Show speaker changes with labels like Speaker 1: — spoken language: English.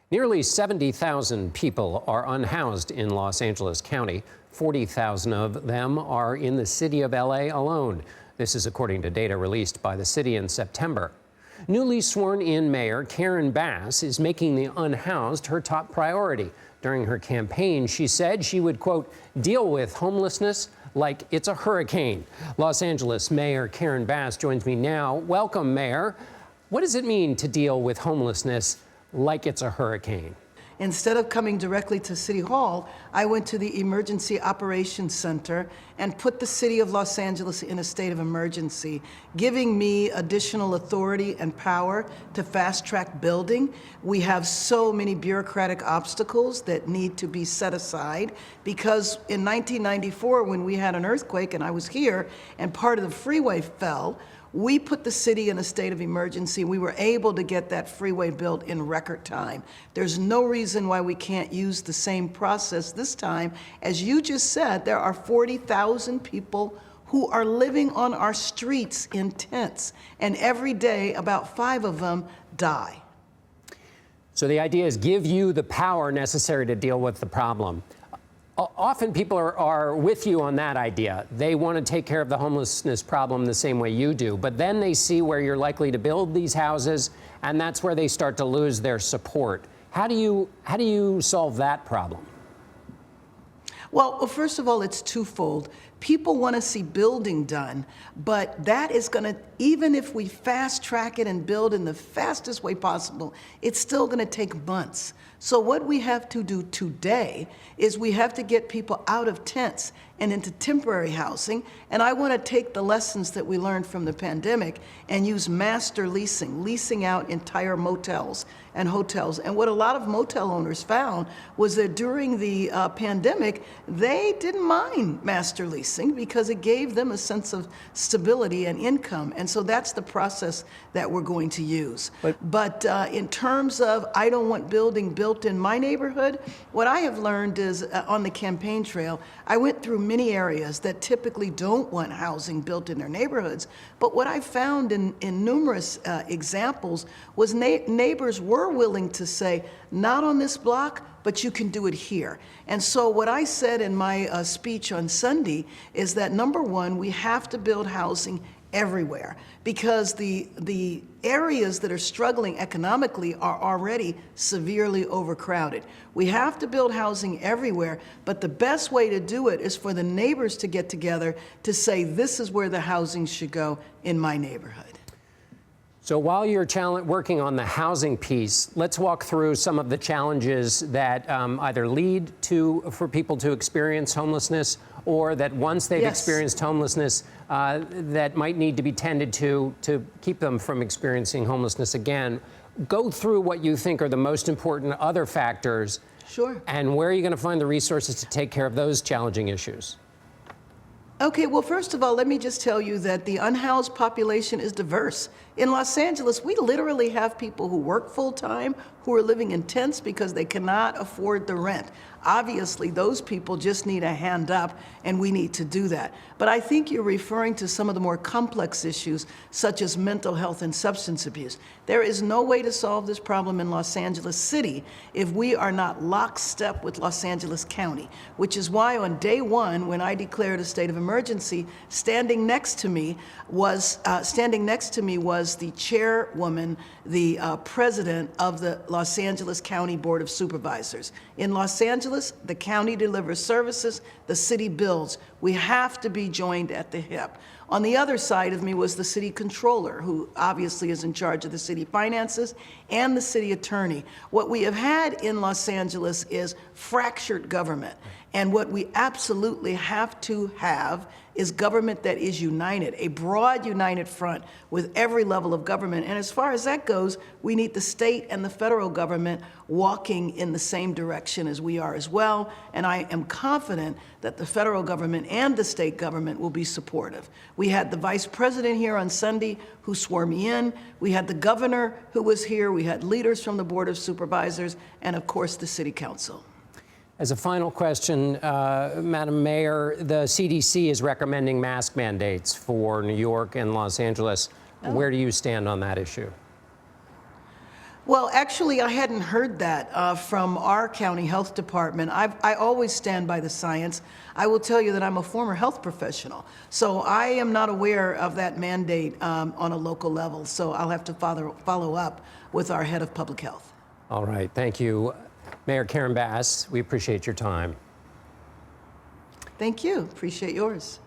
Speaker 1: Nearly 70,000 people are unhoused in Los Angeles County. 40,000 of them are in the city of LA alone. This is according to data released by the city in September. Newly sworn-in Mayor Karen Bass is making the unhoused her top priority. During her campaign, she said she would, quote, deal with homelessness like it's a hurricane. Los Angeles Mayor Karen Bass joins me now. Welcome, Mayor. What does it mean to deal with homelessness like it's a hurricane?
Speaker 2: Instead of coming directly to City Hall, I went to the Emergency Operations Center and put the city of Los Angeles in a state of emergency, giving me additional authority and power to fast-track building. We have so many bureaucratic obstacles that need to be set aside because in 1994, when we had an earthquake and I was here and part of the freeway fell, we put the city in a state of emergency. We were able to get that freeway built in record time. There's no reason why we can't use the same process this time. As you just said, there are 40,000 people who are living on our streets in tents, and every day about 5 of them die.
Speaker 1: So the idea is give you the power necessary to deal with the problem. Often people are with you on that idea. They want to take care of the homelessness problem the same way you do, but then they see where you're likely to build these houses, and that's where they start to lose their support. How do you solve that problem?
Speaker 2: Well, first of all, it's twofold. People want to see building done, but that is going to, even if we fast track it and build in the fastest way possible, it's still going to take months. So what we have to do today is we have to get people out of tents and into temporary housing. And I want to take the lessons that we learned from the pandemic and use master leasing, leasing out entire motels and hotels. And what a lot of motel owners found was that during the pandemic, they didn't mind master leasing because it gave them a sense of stability and income. And so that's the process that we're going to use. But in terms of, I don't want building built in my neighborhood, what I have learned is on the campaign trail, I went through many areas that typically don't want housing built in their neighborhoods. But what I found in numerous examples was neighbors were willing to say, not on this block, but you can do it here. And so what I said in my speech on Sunday is that, number one, we have to build housing everywhere because the areas that are struggling economically are already severely overcrowded. We have to build housing everywhere, but the best way to do it is for the neighbors to get together to say, this is where the housing should go in my neighborhood.
Speaker 1: So while you're working on the housing piece, let's walk through some of the challenges that either lead for people to experience homelessness, or that once they've experienced homelessness, that might need to be tended to keep them from experiencing homelessness again. Go through what you think are the most important other factors.
Speaker 2: Sure. And
Speaker 1: where are you going to find the resources to take care of those challenging issues?
Speaker 2: Okay, well, first of all, let me just tell you that the unhoused population is diverse. In Los Angeles, we literally have people who work full-time, who are living in tents because they cannot afford the rent. Obviously, those people just need a hand up, and we need to do that. But I think you're referring to some of the more complex issues, such as mental health and substance abuse. There is no way to solve this problem in Los Angeles City if we are not lockstep with Los Angeles County, which is why on day one, when I declared a state of emergency, standing next to me was the chairwoman, the president of the Los Angeles County Board of Supervisors. In Los Angeles, the county delivers services, the city builds. We have to be joined at the hip. On the other side of me was the city controller, who obviously is in charge of the city finances, and the city attorney. What we have had in Los Angeles is fractured government. And what we absolutely have to have is government that is united, a broad united front with every level of government. And as far as that goes, we need the state and the federal government walking in the same direction as we are as well. And I am confident that the federal government and the state government will be supportive. We had the vice president here on Sunday who swore me in. We had the governor who was here. We had leaders from the Board of Supervisors and, of course, the city council.
Speaker 1: As a final question, Madam Mayor, the CDC is recommending mask mandates for New York and Los Angeles. Where do you stand on that issue?
Speaker 2: Well, actually, I hadn't heard that from our county health department. I always stand by the science. I will tell you that I'm a former health professional, so I am not aware of that mandate on a local level, so I'll have to follow up with our head of public health.
Speaker 1: All right, thank you. Mayor Karen Bass, we appreciate your time.
Speaker 2: Thank you. Appreciate yours.